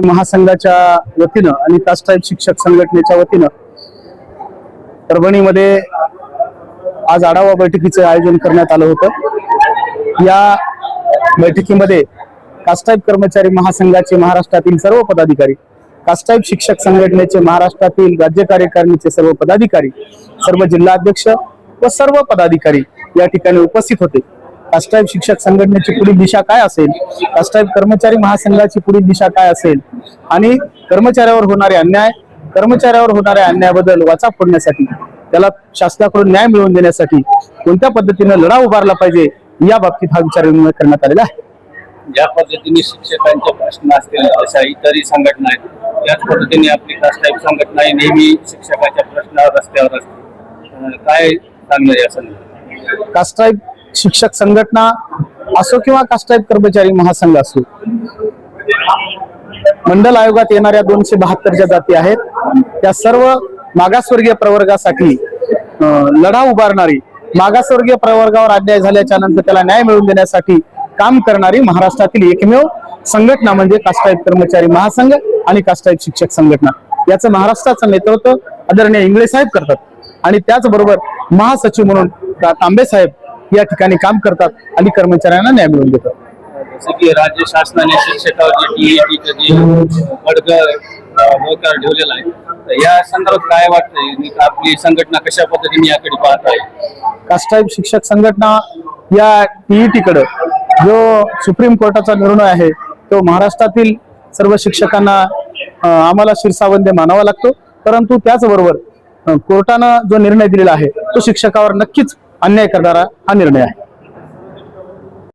महासंघाच्या वतीनं आणि कास्टाईप शिक्षक संघटनेच्या वतीनं परभणीमध्ये आज आढावा बैठकीचे आयोजन करण्यात आलं होतं। या बैठकीमध्ये कास्टाईप कर्मचारी महासंघाचे महाराष्ट्रातील सर्व पदाधिकारी, कास्टाईप शिक्षक संघटनेचे महाराष्ट्रातील राज्य कार्यकारिणीचे सर्व पदाधिकारी, सर्व जिल्हाध्यक्ष व सर्व पदाधिकारी या ठिकाणी उपस्थित होते। कास्टाईप शिक्षक संघटनेची पुढील दिशा काय असेल, कास्टाईप कर्मचारी महासंघाची पुढील दिशा काय असेल आणि कर्मचाऱ्यावर होणाऱ्या अन्यायाबद्दल वाचा फोडण्यासाठी, त्याला शासनाकडून न्याय मिळवून देण्यासाठी कोणत्या पद्धतीने लढा उभारला पाहिजे या बाबतीत हा विचारविनिमय करण्यात आलेला आहे। ज्या पद्धतीने शिक्षकांचे प्रश्न असतील अशा इतरही संघटना आहेत, त्याच पद्धतीने आपली कास्टाईप संघटना नेहमी शिक्षकांच्या प्रश्नावर रस्त्यावर असते। काय सांगणार या संदर्भात? कास्टाईप शिक्षक संघटना असो किंवा कास्टाईप कर्मचारी महासंघ असो, मंडल आयोगात येणाऱ्या 272 ज्या जाती आहेत त्या सर्व मागासवर्गीय प्रवर्गासाठी लढा उभारणारी, मागासवर्गीय प्रवर्गावर अन्याय झाल्याच्या नंतर त्याला न्याय मिळवून देण्यासाठी काम करणारी महाराष्ट्रातील एकमेव संघटना म्हणजे कास्टाईप कर्मचारी महासंघ आणि कास्टाईप शिक्षक संघटना। याचं महाराष्ट्राचं नेतृत्व आदरणीय इंगळे साहेब करतात आणि त्याचबरोबर महासचिव म्हणून तांबे साहेब या ठिकाणी काम करतात आणि कर्मचाऱ्यांना न्याय मिळवून देतात। जसं की राज्य शासनाने शिक्षकावर मोकार ठेवलेला आहे, तर या संदर्भात काय वाटतंय? आपली संघटना कशा पद्धतीने याकडे पाहत आहे? कास्टाईप शिक्षक संघटना या टीईटी कडे जो सुप्रीम कोर्टाचा निर्णय आहे तो महाराष्ट्रातील सर्व शिक्षकांना आम्हाला शिरसावंदे मानावा लागतो, परंतु त्याचबरोबर कोर्टानं जो निर्णय दिलेला आहे तो शिक्षकावर नक्कीच अन्याय करणारा हा निर्णय आहे।